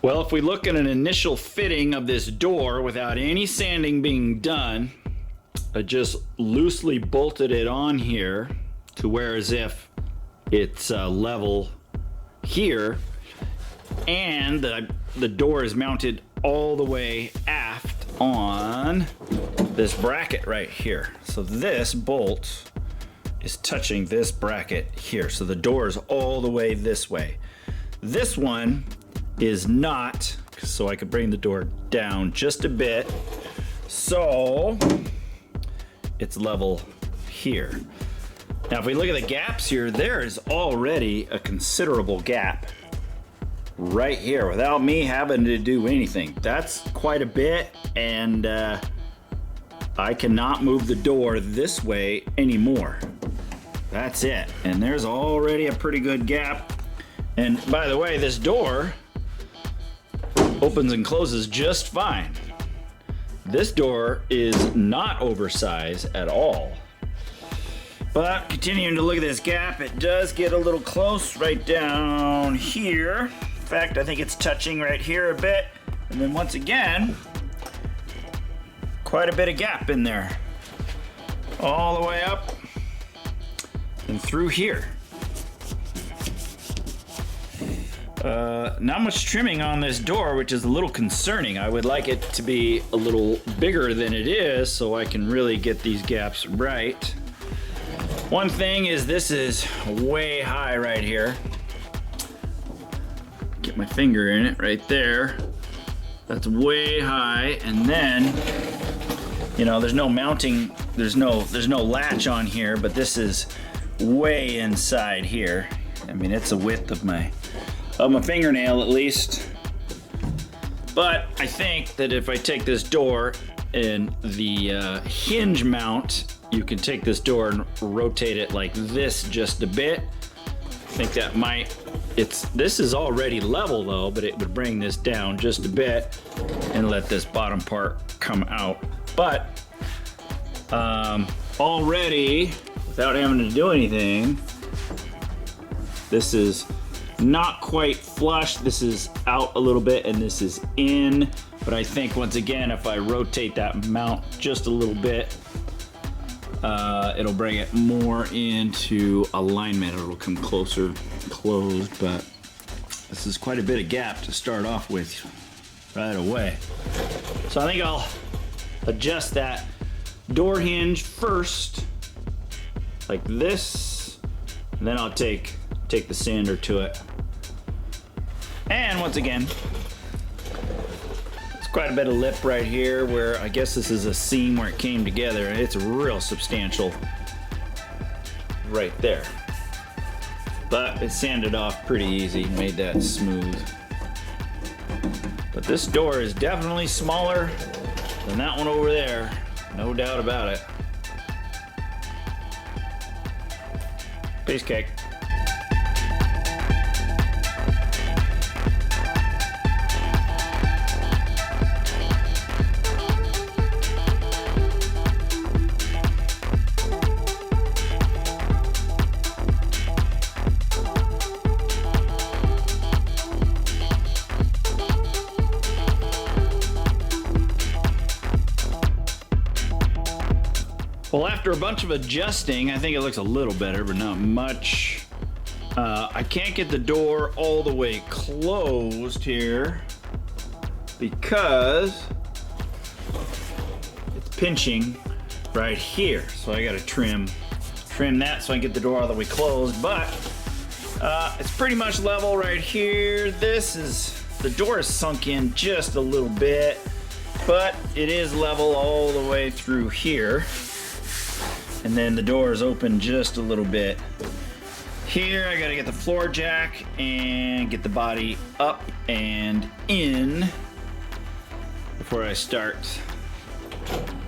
Well, if we look at an initial fitting of this door without any sanding being done, I just loosely bolted it on here to where as if it's level here, and the door is mounted all the way aft on this bracket right here. So this bolt is touching this bracket here. So the door is all the way this way. This one is not, so I could bring the door down just a bit. So it's level here. Now if we look at the gaps here, there is already a considerable gap right here without me having to do anything. That's quite a bit, and I cannot move the door this way anymore. That's it. And there's already a pretty good gap. And by the way, this door opens and closes just fine. This door is not oversized at all. But continuing to look at this gap, it does get a little close right down here. In fact, I think it's touching right here a bit. And then once again, quite a bit of gap in there. All the way up and through here. Not much trimming on this door, which is a little concerning. I would like it to be a little bigger than it is so I can really get these gaps right. One thing is this is way high right here. Get my finger in it right there. That's way high, and then, you know, there's no mounting, there's no latch on here, but this is way inside here. I mean, it's the width of my fingernail at least. But I think that if I take this door and the hinge mount, you can take this door and rotate it like this just a bit. I think that might, this is already level though, but it would bring this down just a bit and let this bottom part come out. But already, without having to do anything, this is not quite flush. This is out a little bit and this is in. But I think once again, if I rotate that mount just a little bit, it'll bring it more into alignment. It'll come closer closed, but this is quite a bit of gap to start off with right away. So I think I'll adjust that door hinge first, like this, and then I'll take the sander to it. And once again, it's quite a bit of lip right here where I guess this is a seam where it came together, and it's real substantial right there. But it sanded off pretty easy, made that smooth. But this door is definitely smaller than that one over there, no doubt about it. Piece cake. Well, after a bunch of adjusting, I think it looks a little better, but not much. I can't get the door all the way closed here because it's pinching right here. So I gotta trim that so I can get the door all the way closed, but it's pretty much level right here. The door is sunk in just a little bit, but it is level all the way through here. And then the door is open just a little bit. Here I gotta get the floor jack and get the body up and in before I start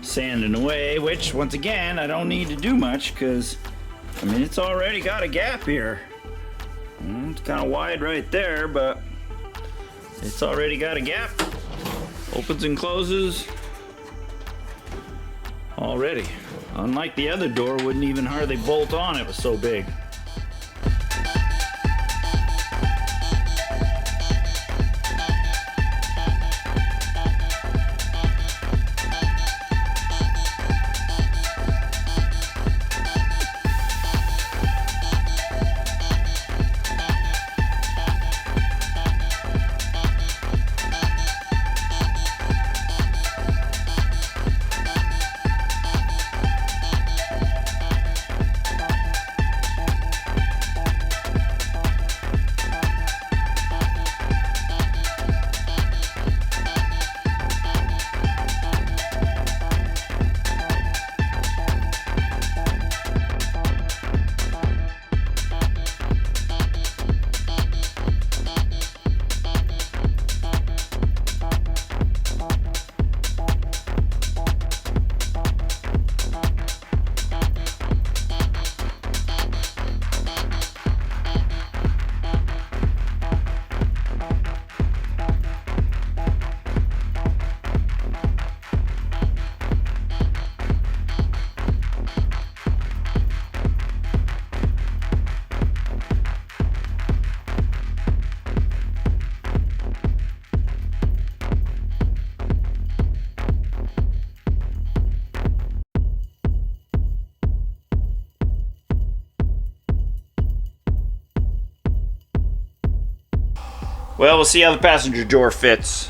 sanding away, which once again, I don't need to do much because, I mean, it's already got a gap here. It's kind of wide right there, but it's already got a gap. Opens and closes already. Unlike the other door, wouldn't even hardly bolt on, it was so big. Well, we'll see how the passenger door fits.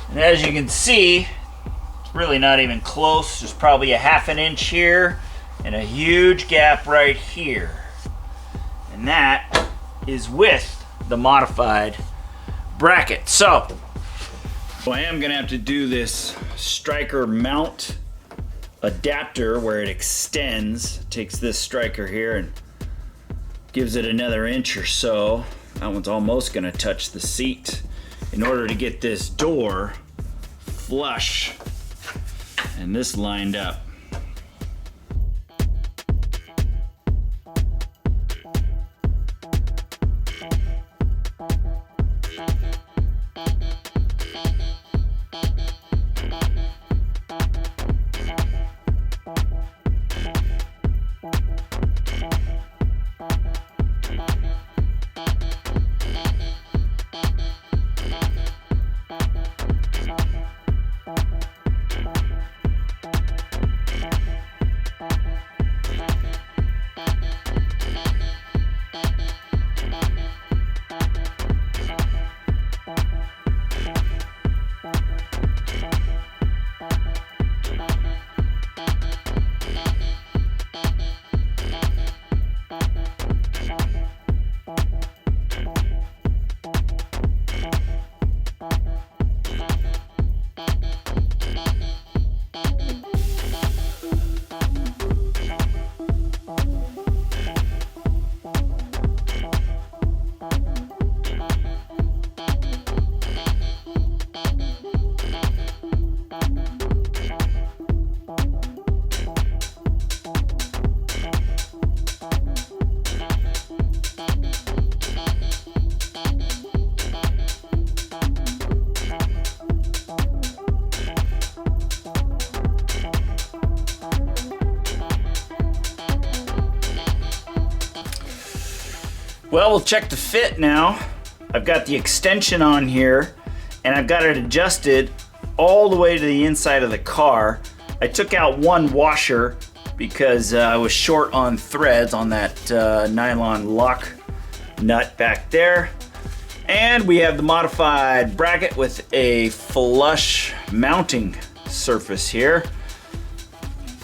And as you can see, it's really not even close. There's probably a ½ an inch here and a huge gap right here. And that is with the modified bracket. So I am gonna have to do this striker mount adapter where it extends, takes this striker here and gives it another inch or so. That one's almost gonna touch the seat in order to get this door flush and this lined up. Well, we'll check the fit now. I've got the extension on here and I've got it adjusted all the way to the inside of the car. I took out one washer because I was short on threads on that nylon lock nut back there. And we have the modified bracket with a flush mounting surface here.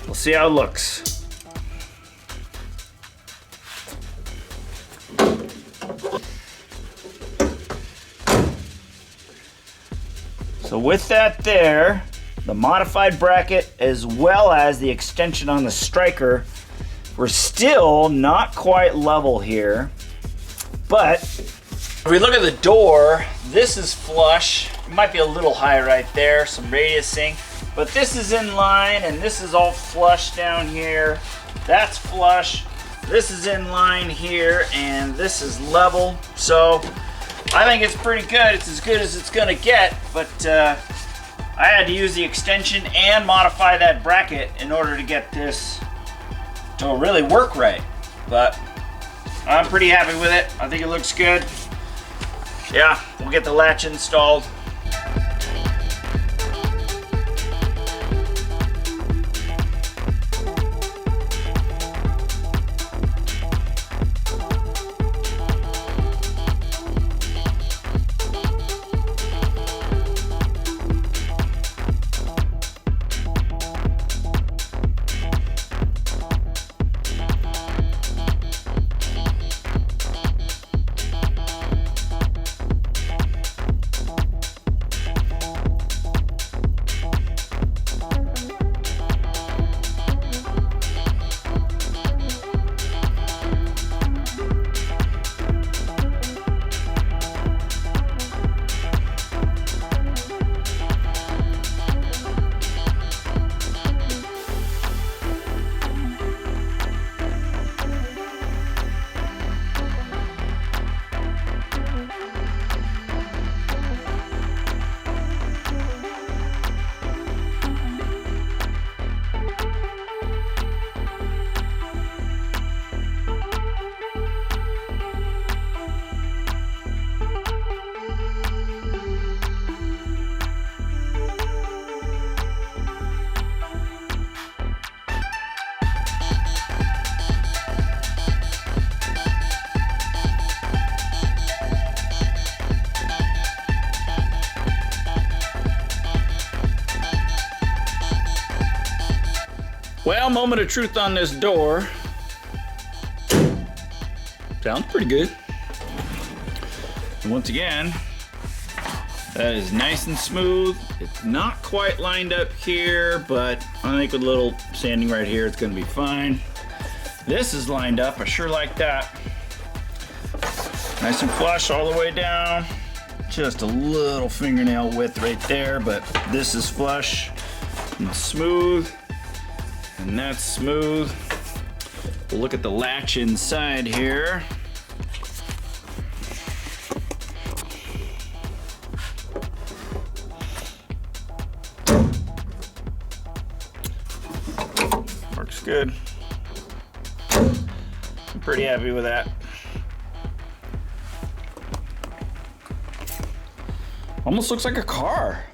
We'll see how it looks. So with that there, the modified bracket as well as the extension on the striker, we're still not quite level here. But if we look at the door, this is flush. It might be a little high right there, some radiusing, but this is in line and this is all flush down here. That's flush. This is in line here and this is level. So I think it's pretty good. It's as good as it's gonna get, but I had to use the extension and modify that bracket in order to get this to really work right. But I'm pretty happy with it. I think it looks good. Yeah, we'll get the latch installed. Well, moment of truth on this door. Sounds pretty good. And once again, that is nice and smooth. It's not quite lined up here, but I think with a little sanding right here, it's gonna be fine. This is lined up, I sure like that. Nice and flush all the way down. Just a little fingernail width right there, but this is flush and smooth, and that's smooth. We'll look at the latch inside here. Works good. I'm pretty happy with that. Almost looks like a car.